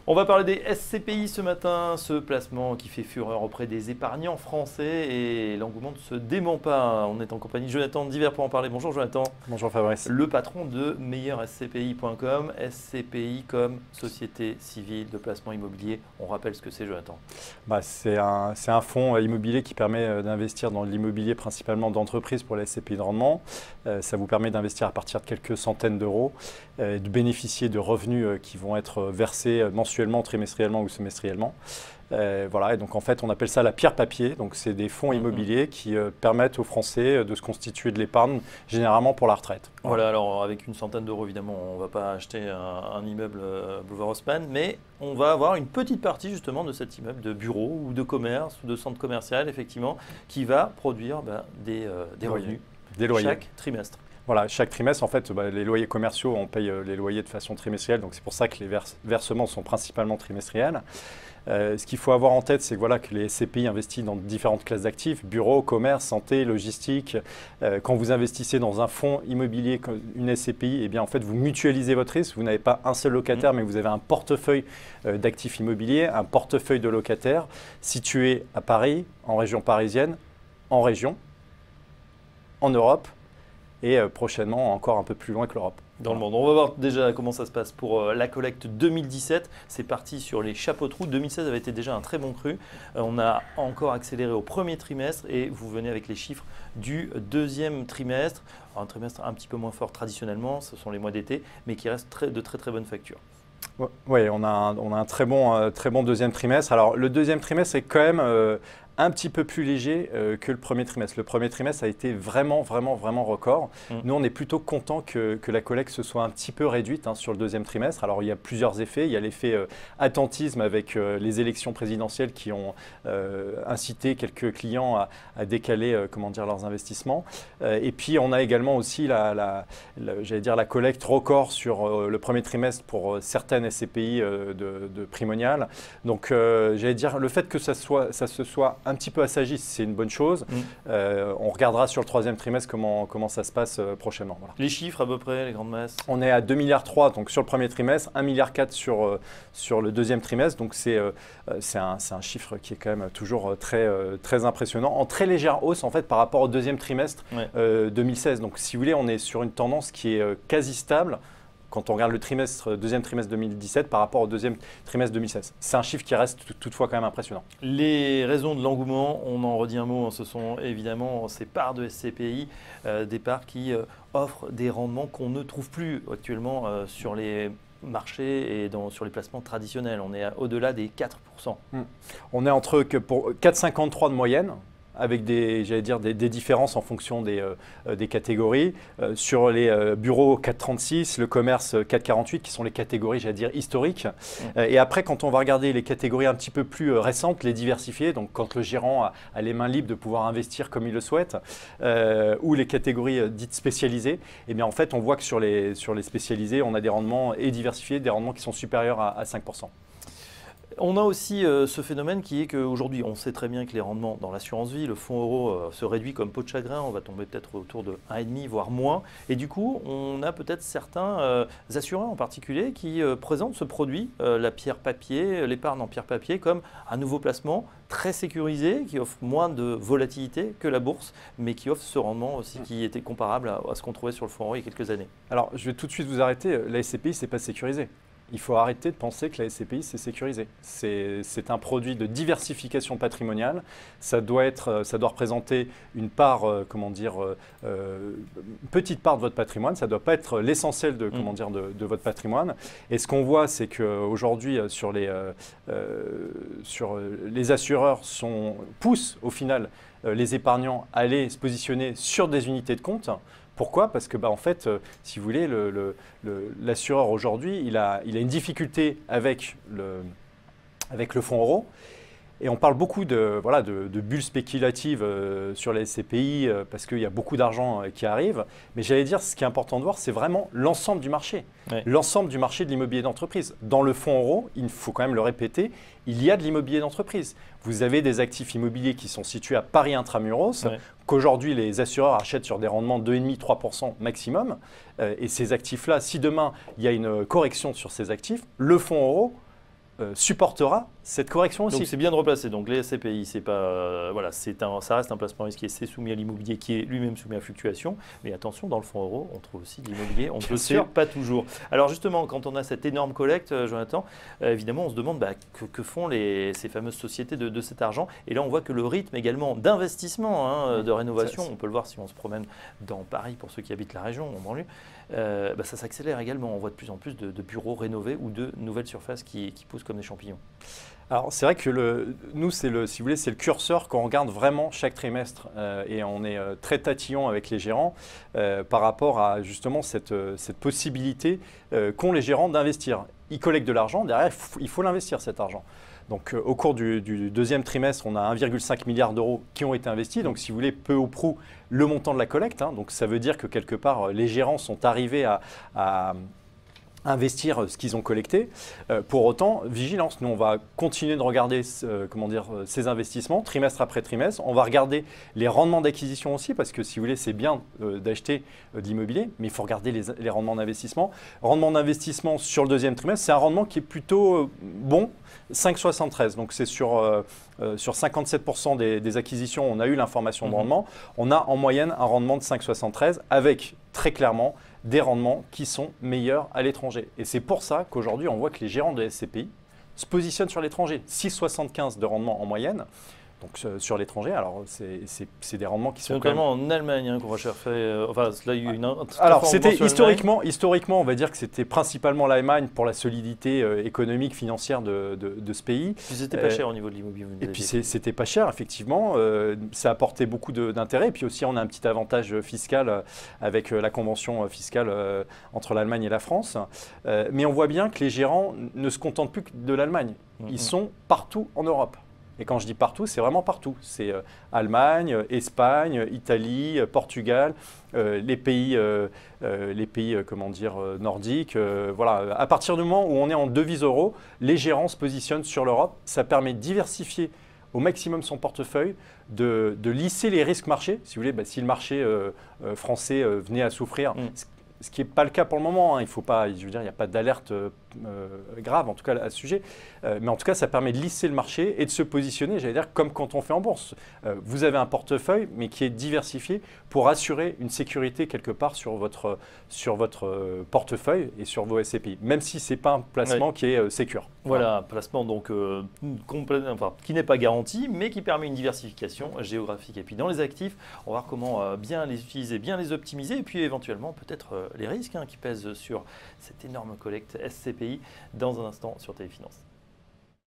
On va parler des SCPI ce matin, ce placement qui fait fureur auprès des épargnants français et l'engouement ne se dément pas. On est en compagnie de Jonathan Divers pour en parler. Bonjour Jonathan. Bonjour Fabrice. Le patron de meilleurscpi.com, SCPI comme société civile de placement immobilier. On rappelle ce que c'est Jonathan. C'est un fonds immobilier qui permet d'investir dans l'immobilier principalement d'entreprises pour les SCPI de rendement. Ça vous permet d'investir à partir de quelques centaines d'euros, de bénéficier de revenus qui vont être versés mensuellement, trimestriellement ou semestriellement. Voilà, et donc en fait on appelle ça la pierre papier. Donc c'est des fonds immobiliers qui permettent aux Français de se constituer de l'épargne généralement pour la retraite. Voilà, alors avec une centaine d'euros évidemment on ne va pas acheter un immeuble boulevard Haussmann, mais on va avoir une petite partie justement de cet immeuble de bureau ou de commerce ou de centre commercial effectivement qui va produire des revenus chaque trimestre. Voilà, chaque trimestre, en fait, les loyers commerciaux, on paye les loyers de façon trimestrielle, donc c'est pour ça que les versements sont principalement trimestriels. Ce qu'il faut avoir en tête, c'est que, voilà, que les SCPI investissent dans différentes classes d'actifs, bureaux, commerce, santé, logistique. Quand vous investissez dans un fonds immobilier, une SCPI, eh bien, en fait, vous mutualisez votre risque. Vous n'avez pas un seul locataire, mais vous avez un portefeuille d'actifs immobiliers, un portefeuille de locataires situé à Paris, en région parisienne, en région, en Europe, et prochainement encore un peu plus loin que l'Europe. Dans le monde. On va voir déjà comment ça se passe pour la collecte 2017. C'est parti sur les chapeaux de roue. 2016 avait été déjà un très bon cru. On a encore accéléré au premier trimestre et vous venez avec les chiffres du deuxième trimestre. Alors, un trimestre un petit peu moins fort traditionnellement, ce sont les mois d'été, mais qui reste de très bonnes factures. Oui, on a un très bon deuxième trimestre. Alors le deuxième trimestre est quand même un petit peu plus léger que le premier trimestre. Le premier trimestre a été vraiment record. Nous, on est plutôt content que la collecte se soit un petit peu réduite sur le deuxième trimestre. Alors, il y a plusieurs effets. Il y a l'effet attentisme avec les élections présidentielles qui ont incité quelques clients à décaler leurs investissements. Et puis, on a également aussi la collecte record sur le premier trimestre pour certaines SCPI de Primonial. Donc, le fait que ça se soit un petit peu assagi, c'est une bonne chose. On regardera sur le troisième trimestre comment ça se passe prochainement. Voilà. Les chiffres à peu près, les grandes masses? On est à 2,3 milliards donc sur le premier trimestre, 1,4 milliard sur le deuxième trimestre. Donc c'est un chiffre qui est quand même toujours très impressionnant, en très légère hausse en fait par rapport au deuxième trimestre 2016. Donc si vous voulez, on est sur une tendance qui est quasi stable quand on regarde le deuxième trimestre 2017 par rapport au deuxième trimestre 2016. C'est un chiffre qui reste toutefois quand même impressionnant. Les raisons de l'engouement, on en redit un mot, ce sont évidemment ces parts de SCPI, des parts qui offrent des rendements qu'on ne trouve plus actuellement sur les marchés et sur les placements traditionnels. On est au-delà des 4%. On est entre 4,53 de moyenne, avec des différences en fonction des catégories. Sur les bureaux 4,36, le commerce 4,48 qui sont les catégories historiques. Et après, quand on va regarder les catégories un petit peu plus récentes, les diversifiées, donc quand le gérant a les mains libres de pouvoir investir comme il le souhaite, ou les catégories dites spécialisées, eh bien en fait on voit que sur les spécialisées, on a des rendements et diversifiés, des rendements qui sont supérieurs à 5%. On a aussi ce phénomène qui est qu'aujourd'hui, on sait très bien que les rendements dans l'assurance vie, le fonds euro se réduit comme peau de chagrin, on va tomber peut-être autour de 1,5 voire moins. Et du coup, on a peut-être certains assureurs en particulier qui présentent ce produit, la pierre papier, l'épargne en pierre papier, comme un nouveau placement très sécurisé, qui offre moins de volatilité que la bourse, mais qui offre ce rendement aussi qui était comparable à ce qu'on trouvait sur le fonds euro il y a quelques années. Alors, je vais tout de suite vous arrêter, la SCPI, ce n'est pas sécurisé. Il faut arrêter de penser que la SCPI, c'est sécurisé. C'est un produit de diversification patrimoniale. Ça doit représenter une part, petite part de votre patrimoine. Ça ne doit pas être l'essentiel de votre patrimoine. Et ce qu'on voit, c'est qu'aujourd'hui, sur les assureurs poussent au final les épargnants à aller se positionner sur des unités de compte. Pourquoi? Parce que, en fait, si vous voulez, l'assureur aujourd'hui, il a une difficulté avec le fonds euro. Et on parle beaucoup de bulles spéculatives sur les SCPI parce qu'il y a beaucoup d'argent qui arrive. Mais j'allais dire, ce qui est important de voir, c'est vraiment l'ensemble du marché. L'ensemble du marché de l'immobilier d'entreprise. Dans le fonds euro, il faut quand même le répéter, il y a de l'immobilier d'entreprise. Vous avez des actifs immobiliers qui sont situés à Paris intramuros, qu'aujourd'hui les assureurs achètent sur des rendements de 2,5-3% maximum. Et ces actifs-là, si demain il y a une correction sur ces actifs, le fonds euro supportera cette correction aussi. Donc c'est bien de replacer. Donc les SCPI, c'est pas voilà, ça reste un placement risqué, c'est soumis à l'immobilier qui est lui-même soumis à fluctuation. Mais attention, dans le fonds euro, on trouve aussi de l'immobilier. On ne le sait pas toujours. Alors justement, quand on a cette énorme collecte, Jonathan, évidemment, on se demande que font ces fameuses sociétés de cet argent. Et là, on voit que le rythme également d'investissement, de rénovation, on peut le voir si on se promène dans Paris pour ceux qui habitent la région, en banlieue, ça s'accélère également. On voit de plus en plus de bureaux rénovés ou de nouvelles surfaces qui poussent comme des champignons. Alors c'est vrai que nous, si vous voulez, c'est le curseur qu'on regarde vraiment chaque trimestre et on est très tatillon avec les gérants par rapport à justement cette possibilité qu'ont les gérants d'investir. Ils collectent de l'argent, derrière il faut l'investir cet argent. Donc au cours du deuxième trimestre, on a 1,5 milliard d'euros qui ont été investis. Donc si vous voulez, peu ou prou le montant de la collecte. Donc ça veut dire que quelque part, les gérants sont arrivés à investir ce qu'ils ont collecté. Pour autant, vigilance, nous on va continuer de regarder ces investissements trimestre après trimestre. On va regarder les rendements d'acquisition aussi parce que si vous voulez, c'est bien d'acheter de l'immobilier, mais il faut regarder les rendements d'investissement. Rendement d'investissement sur le deuxième trimestre, c'est un rendement qui est plutôt bon, 5,73. Donc c'est sur 57% des acquisitions, on a eu l'information de rendement. On a en moyenne un rendement de 5,73 avec très clairement des rendements qui sont meilleurs à l'étranger. Et c'est pour ça qu'aujourd'hui, on voit que les gérants de SCPI se positionnent sur l'étranger. 6,75 de rendement en moyenne. Donc sur l'étranger, alors c'est des rendements qui sont notamment en Allemagne qu'on va chercher. Enfin, là, il y a eu une alors c'était historiquement, on va dire que c'était principalement l'Allemagne pour la solidité économique, financière de ce pays. Puis c'était pas cher au niveau de l'immobilier. Et puis c'était pas cher, effectivement. Ça apportait beaucoup d'intérêt. Et puis aussi, on a un petit avantage fiscal avec la convention fiscale entre l'Allemagne et la France. Mais on voit bien que les gérants ne se contentent plus que de l'Allemagne. Ils sont partout en Europe. Et quand je dis partout, c'est vraiment partout. C'est Allemagne, Espagne, Italie, Portugal, les pays nordiques. Voilà. À partir du moment où on est en devise euro, les gérants se positionnent sur l'Europe. Ça permet de diversifier au maximum son portefeuille, de lisser les risques marchés. Si vous voulez, si le marché français venait à souffrir, ce qui n'est pas le cas pour le moment, il faut pas, je veux dire, il n'y a pas d'alerte grave en tout cas à ce sujet, mais en tout cas ça permet de lisser le marché et de se positionner, j'allais dire, comme quand on fait en bourse. Vous avez un portefeuille mais qui est diversifié pour assurer une sécurité quelque part sur votre portefeuille et sur vos SCPI, même si ce n'est pas un placement qui est sécure. Voilà, un placement donc qui n'est pas garanti mais qui permet une diversification géographique. Et puis dans les actifs, on va voir comment bien les utiliser, bien les optimiser et puis éventuellement peut-être les risques qui pèsent sur cette énorme collecte SCPI dans un instant sur Téléfinance.